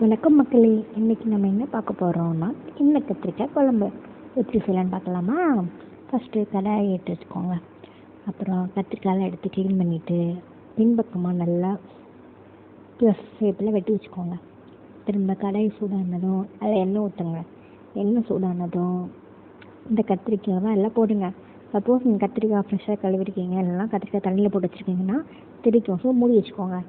வணக்கம் மக்களே, இன்றைக்கி நம்ம என்ன பார்க்க போகிறோம்னா எண்ணெய் கத்திரிக்காய் குழம்பு எப்படி செய்யலான்னு பார்க்கலாமா. ஃபஸ்ட்டு கடாயை எடுத்து வச்சுக்கோங்க. அப்புறம் கத்திரிக்காயெலாம் எடுத்து க்ளீன் பண்ணிவிட்டு பின்பக்கமாக நல்லா ப்ளஸ் ஷேப்பில் வெட்டி வச்சுக்கோங்க. திரும்ப கடாயை சூடானதும் அதில் எண்ணெய் ஊற்றுங்க. எண்ணெய் சூடானதும் இந்த கத்திரிக்காயெல்லாம் எல்லாம் போடுங்க. சப்போஸ் நீங்கள் கத்திரிக்காய் ஃப்ரெஷ்ஷாக கழுவிருக்கீங்க, இல்லைனா கத்திரிக்காய் தண்ணியில் போட்டு வச்சுருக்கீங்கன்னா திரிக்கும். ஸோ மூடி வச்சுக்கோங்க.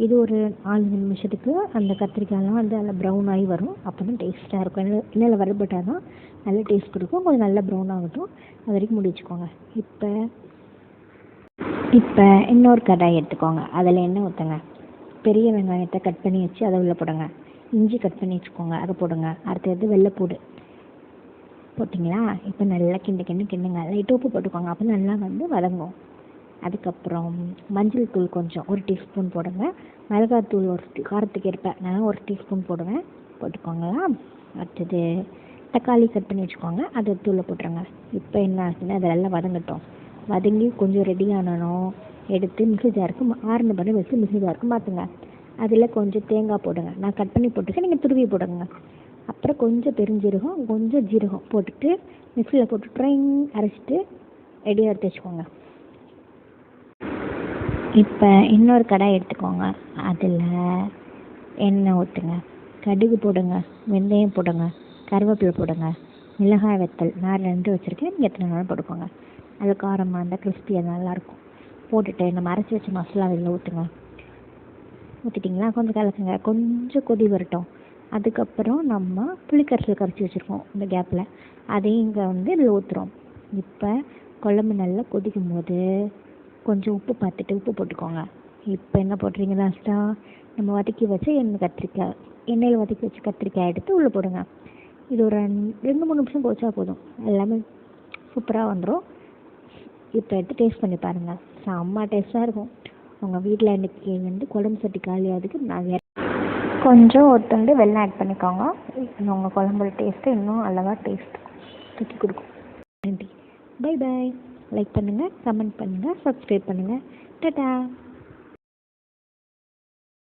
இது ஒரு 4 நிமிஷத்துக்கு அந்த கத்திரிக்காயெலாம் அதில் ப்ரௌன் ஆகி வரும். அப்போ தான் டேஸ்ட்டாக இருக்கும். எண்ணெயில் வறுபட்டால் தான் நல்ல டேஸ்ட் கொடுக்கும். கொஞ்சம் நல்லா ப்ரௌன் ஆகட்டும், அது வரைக்கும் மூடி வச்சுக்கோங்க. இப்போ இன்னொரு கடாய் எடுத்துக்கோங்க. அதில் எண்ணெய் ஊற்றுங்க. பெரிய வெங்காயத்தை கட் பண்ணி வச்சு அதை உள்ளே போடுங்க. இஞ்சி கட் பண்ணி வச்சுக்கோங்க, அதை போடுங்க. அடுத்தது வெள்ளைப்பூடு போட்டிங்களா? இப்போ நல்லா கிண்டுங்க. லைட்டாக உப்பு போட்டுக்கோங்க, அப்போ நல்லா வதங்கும். அதுக்கப்புறம் மஞ்சள் தூள் கொஞ்சம் 1 டீஸ்பூன் போடுங்க. மிளகாத்தூள் காரத்துக்கு ஏற்ப நான் 1 டீஸ்பூன் போட்டுக்கோங்களா. அடுத்தது தக்காளி கட் பண்ணி வச்சுக்கோங்க, அதை தூளை போட்டுருங்க. இப்போ என்ன ஆச்சுன்னா அதெல்லாம் வதங்கட்டும். வதங்கி கொஞ்சம் ரெடி ஆனணும் எடுத்து மிக்ஸி ஜாருக்கு ஆறுன பண்ணி வச்சு மிக்ஸி ஜாருக்கு மாற்றுங்க. அதில் கொஞ்சம் தேங்காய் போடுங்க. நான் கட் பண்ணி போட்டுருக்கேன், நீங்கள் துருவி போடுங்க. அப்புறம் கொஞ்சம் பெருஞ்சீரகம், கொஞ்சம் ஜீரகம் போட்டுட்டு மிக்ஸியில் போட்டு ட்ரைங் அரைச்சிட்டு ரெடியாக எடுத்து வச்சுக்கோங்க. இப்போ இன்னொரு கடாய் எடுத்துக்கோங்க. அதில் எண்ணெய் ஊற்றுங்க. கடுகு போடுங்க, வெந்தயம் போடுங்க, கருவேப்பிலை போடுங்க, மிளகாய் வத்தல் நான் 2 வச்சுருக்கேன், நீங்கள் எத்தனை நாளும் போட்டுக்கோங்க. அது காரமாக இருந்தால் கிறிஸ்பியாக நல்லாயிருக்கும். போட்டுட்டு நம்ம அரைச்சி வச்ச மசாலா இதில் ஊற்றுங்க. ஊற்றிட்டிங்களா? கொஞ்சம் கலக்குங்க. கொஞ்சம் கொதி வரட்டும். அதுக்கப்புறம் நம்ம புளிக்கரைசல் கரைச்சி வச்சுருக்கோம் இந்த கேப்பில், அதையும் இங்கே இதில் ஊற்றுறோம். இப்போ குழம்பு நல்லா கொதிக்கும் போது கொஞ்சம் உப்பு பார்த்துட்டு உப்பு போட்டுக்கோங்க. இப்போ என்ன போட்டுறீங்க, லாஸ்ட்டாக நம்ம வதக்கி வச்ச எண்ணெயில் வதக்கி வச்ச கத்திரிக்காய் எடுத்து உள்ளே போடுங்க. இது ஒரு 2-3 நிமிஷம் போச்சா போதும், எல்லாமே சூப்பராக வந்துடும். இப்போ எடுத்து டேஸ்ட் பண்ணி பாருங்கள், செம்ம டேஸ்ட்டாக இருக்கும். உங்கள் வீட்டில் இன்றைக்கி குழம்பு சட்டி காலியாகிறதுக்கு நான் கொஞ்சம் ஒரு துண்டு வெல்லம் ஆட் பண்ணிக்கோங்க. உங்கள் குழம்போட டேஸ்ட்டு இன்னும் அழகாக டேஸ்ட் தூக்கி கொடுக்கும். நன்றி, பை. லைக் பண்ணுங்கள், கமெண்ட் பண்ணுங்கள், சப்ஸ்கிரைப் பண்ணுங்கள். டாடா.